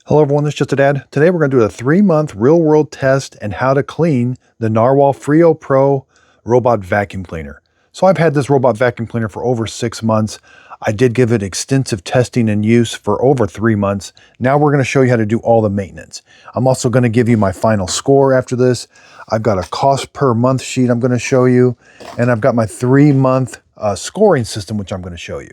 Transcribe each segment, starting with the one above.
Hello everyone, this is Just a Dad. Today we're going to do a 3-month real-world test and how to clean the Narwal Freo Pro robot vacuum cleaner. So I've had this robot vacuum cleaner for over 6 months. I did give it extensive testing and use for over 3 months. Now we're going to show you how to do all the maintenance. I'm also going to give you my final score after this. I've got a cost per month sheet I'm going to show you, and I've got my 3-month scoring system, which I'm going to show you.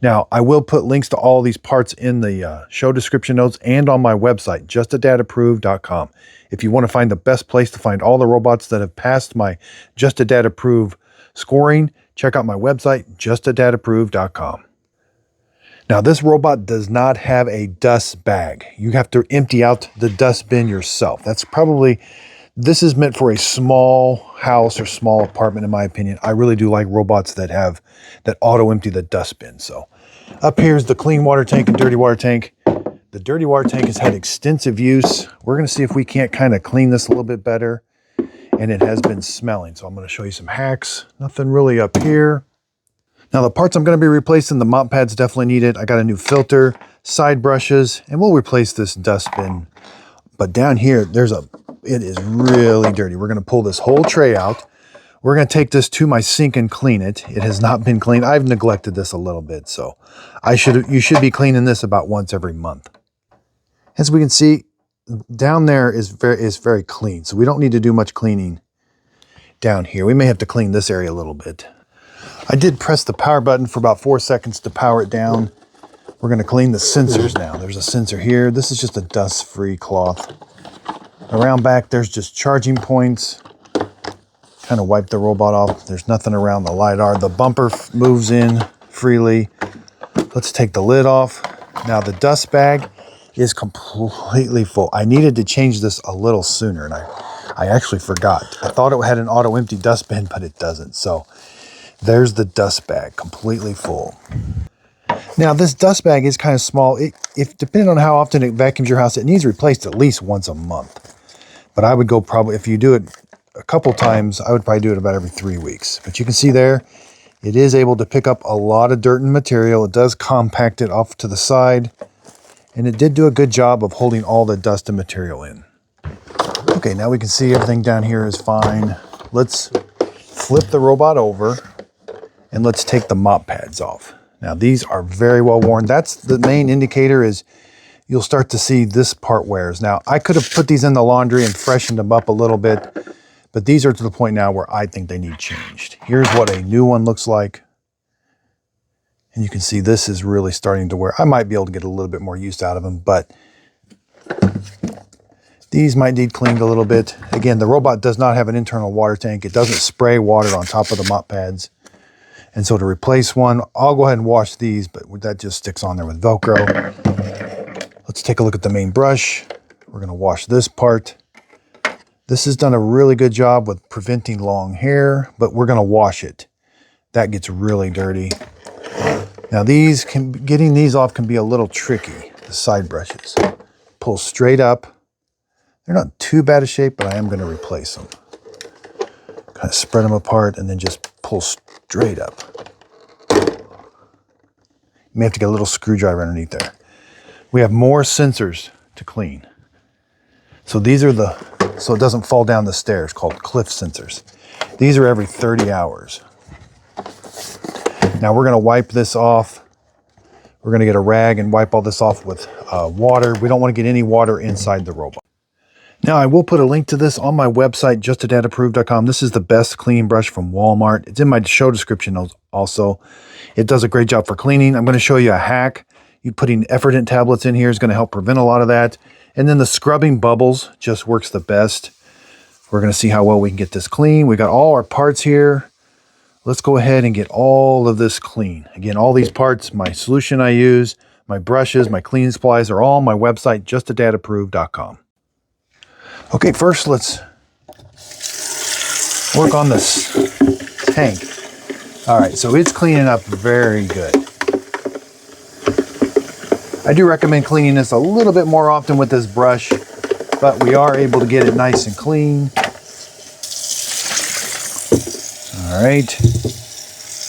Now, I will put links to all these parts in the show description notes and on my website, justadadapproved.com. If you want to find the best place to find all the robots that have passed my Just a Dad Approved scoring, check out my website, justadadapproved.com. Now, this robot does not have a dust bag. You have to empty out the dust bin yourself. This is meant for a small house or small apartment, in my opinion. I really do like robots that auto empty the dust bin. So up here is the clean water tank and dirty water tank. The dirty water tank has had extensive use. We're going to see if we can't kind of clean this a little bit better. And it has been smelling. So I'm going to show you some hacks. Nothing really up here. Now the parts I'm going to be replacing, the mop pads definitely needed. I got a new filter, side brushes, and we'll replace this dust bin. But down here, it is really dirty. We're going to pull this whole tray out. We're going to take this to my sink and clean it. It has not been cleaned. I've neglected this a little bit, so you should be cleaning this about once every month. As we can see, down there is very clean, so we don't need to do much cleaning down here. We may have to clean this area a little bit. I did press the power button for about 4 seconds to power it down. We're going to clean the sensors now. There's a sensor here. This is just a dust-free cloth. Around back, there's just charging points. Kind of wipe the robot off. There's nothing around the LiDAR. The bumper moves in freely. Let's take the lid off. Now the dust bag is completely full. I needed to change this a little sooner, and I actually forgot. I thought it had an auto empty dust bin, but it doesn't. So there's the dust bag, completely full. Now this dust bag is kind of small. If depending on how often it vacuums your house, it needs replaced at least once a month. But I would go probably, if you do it a couple times, I would probably do it about every 3 weeks. But you can see there, it is able to pick up a lot of dirt and material. It does compact it off to the side. And it did do a good job of holding all the dust and material in. Okay, now we can see everything down here is fine. Let's flip the robot over and let's take the mop pads off. Now these are very well worn. That's the main indicator, is you'll start to see this part wears. Now I could have put these in the laundry and freshened them up a little bit, but these are to the point now where I think they need changed. Here's what a new one looks like. And you can see this is really starting to wear. I might be able to get a little bit more use out of them, but these might need cleaned a little bit. Again, the robot does not have an internal water tank. It doesn't spray water on top of the mop pads. And so to replace one, I'll go ahead and wash these, but that just sticks on there with Velcro. Let's take a look at the main brush. We're going to wash this part. This has done a really good job with preventing long hair, but we're going to wash it. That gets really dirty. Now getting these off can be a little tricky, the side brushes. Pull straight up. They're not too bad a shape, but I am going to replace them. Kind of spread them apart and then just pull straight up. You may have to get a little screwdriver underneath there. We have more sensors to clean. So these are so it doesn't fall down the stairs, called cliff sensors. These are every 30 hours. Now we're going to wipe this off. We're going to get a rag and wipe all this off with water. We don't want to get any water inside the robot. Now I will put a link to this on my website, justadadapproved.com. This is the best cleaning brush from Walmart. It's in my show description also. It does a great job for cleaning. I'm going to show you a hack. Putting Effordent tablets in here is going to help prevent a lot of that. And then the scrubbing bubbles just works the best. We're going to see how well we can get this clean. We got all our parts here. Let's go ahead and get all of this clean. Again, all these parts, my solution I use, my brushes, my cleaning supplies are all on my website, justadadapproved.com. Okay, first let's work on this tank. All right, so it's cleaning up very good. I do recommend cleaning this a little bit more often with this brush, but we are able to get it nice and clean. All right.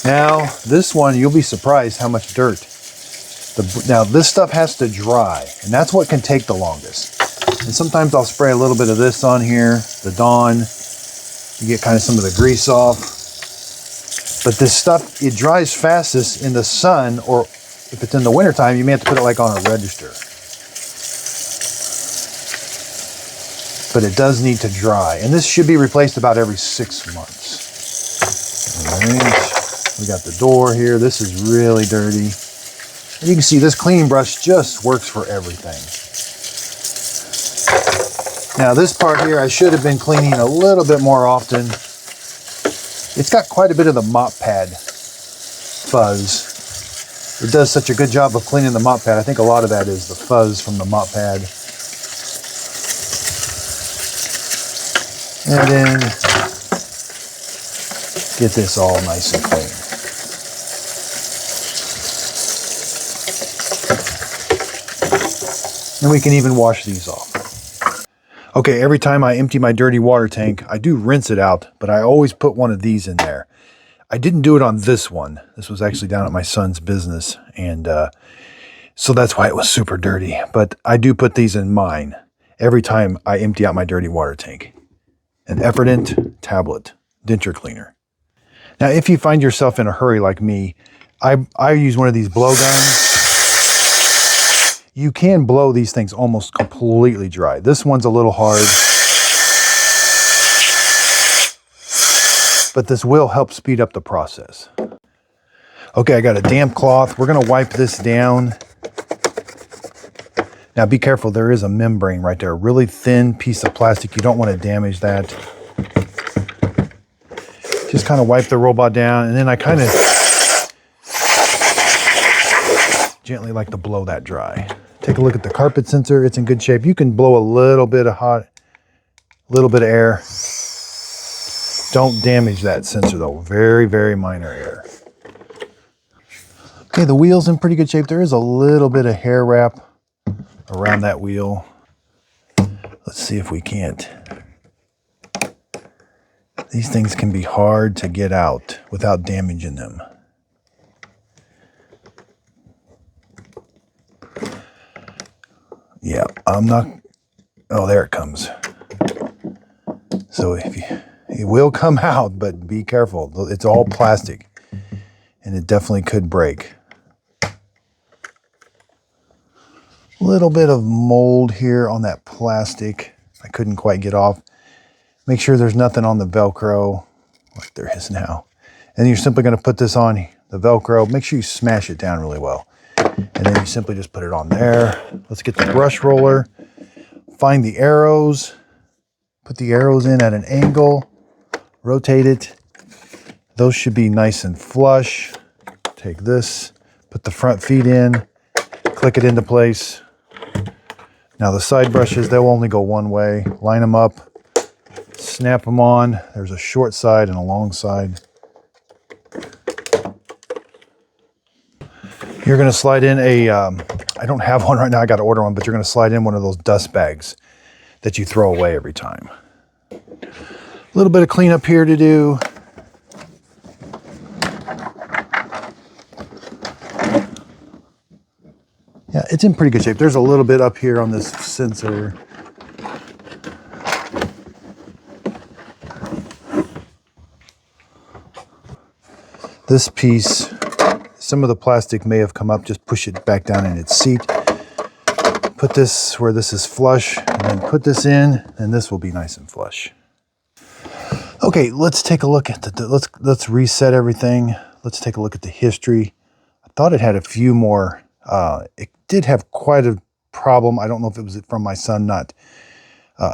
Now, this one, you'll be surprised how much dirt Now this stuff has to dry, and that's what can take the longest. And sometimes I'll spray a little bit of this on here, the Dawn. You get kind of some of the grease off. But this stuff, it dries fastest in the sun, or if it's in the wintertime, you may have to put it like on a register. But it does need to dry. And this should be replaced about every 6 months. All right. We got the door here. This is really dirty. And you can see this cleaning brush just works for everything. Now this part here, I should have been cleaning a little bit more often. It's got quite a bit of the mop pad fuzz. It does such a good job of cleaning the mop pad. I think a lot of that is the fuzz from the mop pad. And then get this all nice and clean. And we can even wash these off. Okay, every time I empty my dirty water tank, I do rinse it out, but I always put one of these in there. I didn't do it on this one. This was actually down at my son's business, and so that's why it was super dirty. But I do put these in mine every time I empty out my dirty water tank. An Effordent tablet denture cleaner. Now, if you find yourself in a hurry like me, I use one of these blow guns. You can blow these things almost completely dry. This one's a little hard, but this will help speed up the process. Okay, I got a damp cloth. We're gonna wipe this down. Now be careful, there is a membrane right there, a really thin piece of plastic. You don't want to damage that. Just kind of wipe the robot down, and then I kind of gently like to blow that dry. Take a look at the carpet sensor. It's in good shape. You can blow a little bit of air. Don't damage that sensor though. Very, very minor air. Okay, the wheel's in pretty good shape. There is a little bit of hair wrap around that wheel. Let's see if we can't. These things can be hard to get out without damaging them. Yeah, I'm not, oh, there it comes. So it will come out, but be careful. It's all plastic and it definitely could break. A little bit of mold here on that plastic. I couldn't quite get off. Make sure there's nothing on the Velcro, like there is now. And you're simply going to put this on the Velcro. Make sure you smash it down really well. And then you simply just put it on there. Let's get the brush roller. Find the arrows. Put the arrows in at an angle. Rotate it. Those should be nice and flush. Take this. Put the front feet in. Click it into place. Now the side brushes, they'll only go one way. Line them up. Snap them on. There's a short side and a long side. You're going to slide in a, I don't have one right now, I got to order one, but you're going to slide in one of those dust bags that you throw away every time. A little bit of cleanup here to do. Yeah, it's in pretty good shape. There's a little bit up here on this sensor. This piece, some of the plastic may have come up. Just push it back down in its seat. Put this where this is flush, and then put this in, and this will be nice and flush. Okay, let's take a look at let's reset everything. Let's take a look at the history. I thought it had a few more. It did have quite a problem. I don't know if it was from my son not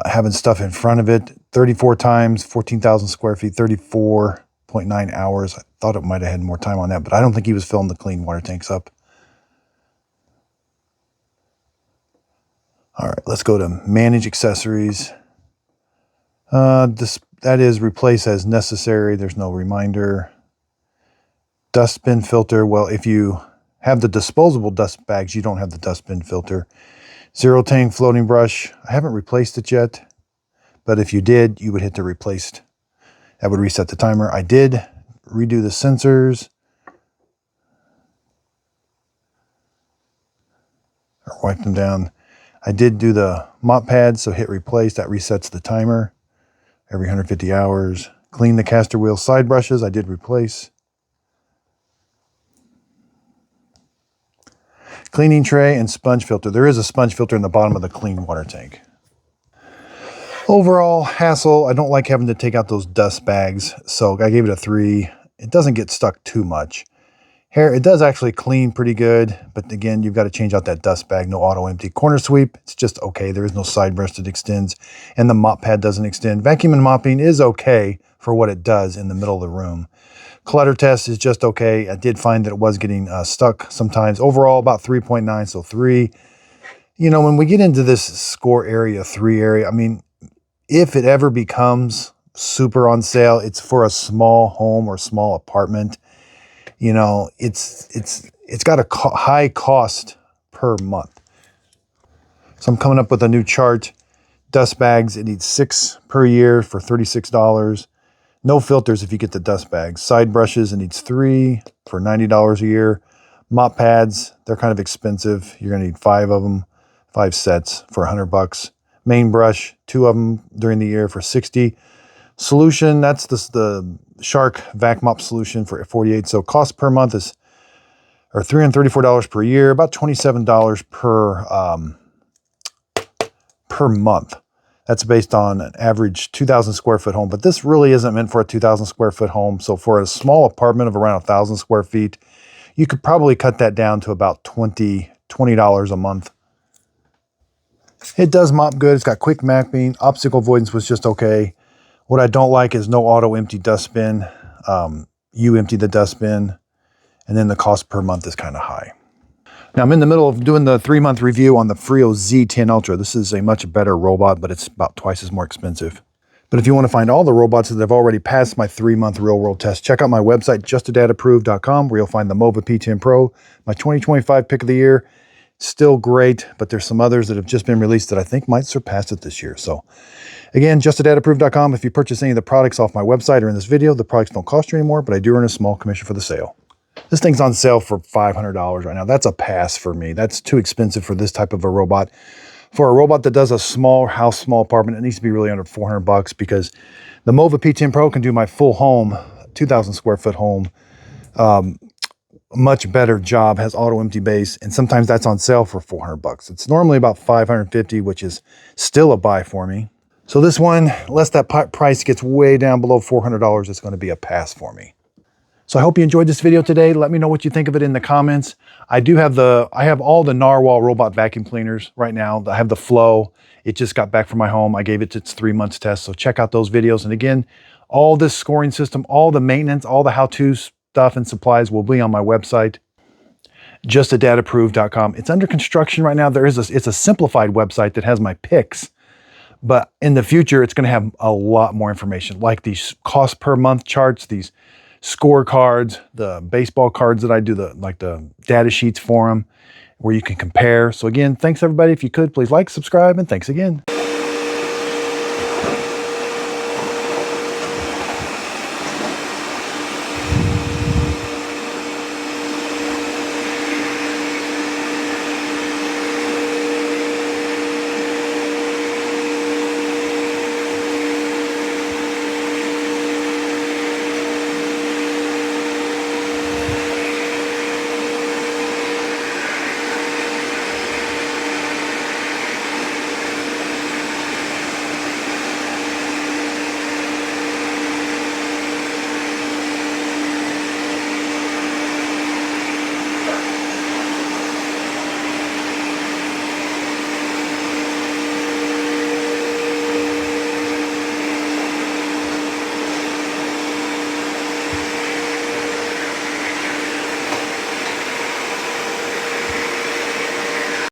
having stuff in front of it. 34 times, 14,000 square feet, 34.9 hours. I thought it might have had more time on that, but I don't think he was filling the clean water tanks up. All right, let's go to manage accessories. That is replace as necessary. There's no reminder. Dustbin filter. Well, if you have the disposable dust bags, you don't have the dustbin filter. Zero tang floating brush. I haven't replaced it yet, but if you did, you would hit the replaced. That would reset the timer. I did redo the sensors. Wipe them down. I did do the mop pads, so hit replace. That resets the timer every 150 hours. Clean the caster wheel side brushes. I did replace. Cleaning tray and sponge filter. There is a sponge filter in the bottom of the clean water tank. Overall hassle, I don't like having to take out those dust bags, so I gave it a 3. It doesn't get stuck too much. Here, it does actually clean pretty good, but again, you've got to change out that dust bag. No auto empty. Corner sweep, it's just okay. There is no side brush that extends, and the mop pad doesn't extend. Vacuum and mopping is okay for what it does in the middle of the room. Clutter test is just okay. I did find that it was getting stuck sometimes. Overall, about 3.9, so 3. You know, when we get into this score area, 3 area, I mean, if it ever becomes super on sale, it's for a small home or small apartment. You know, it's got a high cost per month. So I'm coming up with a new chart. Dust bags, it needs 6 per year for $36. No filters if you get the dust bags. Side brushes, it needs 3 for $90 a year. Mop pads, they're kind of expensive. You're gonna need 5 of them, 5 sets for $100. Main brush, 2 of them during the year for $60. Solution, that's the Shark Vac Mop solution for $48. So cost per month is, or $334 per year, about $27 per month. That's based on an average 2,000 square foot home, but this really isn't meant for a 2,000 square foot home. So for a small apartment of around 1,000 square feet, you could probably cut that down to about $20 a month. It does mop good. It's got quick mapping. Obstacle avoidance was just okay. What I don't like is no auto empty dustbin. You empty the dustbin, and then the cost per month is kind of high. Now I'm in the middle of doing the 3-month review on the Freo Z10 Ultra. This is a much better robot, but it's about twice as more expensive. But if you want to find all the robots that have already passed my 3-month real world test, check out my website, justadadapproved.com, where you'll find the Mova P10 Pro, my 2025 pick of the year. Still great, but there's some others that have just been released that I think might surpass it this year. So again, justadadapproved.com. If you purchase any of the products off my website or in this video, the products don't cost you anymore, but I do earn a small commission for the sale. This thing's on sale for $500 right now. That's a pass for me. That's too expensive for this type of a robot. For a robot that does a small house, small apartment, it needs to be really under $400 because the Mova P10 Pro can do my full home, 2,000 square foot home, much better job, has auto empty base, and sometimes that's on sale for $400. It's normally about $550, which is still a buy for me. So this one, unless that price gets way down below $400, it's going to be a pass for me. So I hope you enjoyed this video today. Let me know what you think of it in the comments. I have all the Narwal robot vacuum cleaners right now. I have the Flow. It just got back from my home. I gave it its 3 months test. So check out those videos. And again, all this scoring system, all the maintenance, all the how-to stuff and supplies will be on my website, justadadapproved.com. It's under construction right now. It's a simplified website that has my picks. But in the future, it's going to have a lot more information, like these cost per month charts, these scorecards, the baseball cards that I do, like the data sheets for them, where you can compare. So again, thanks everybody. If you could, please like, subscribe, and thanks again.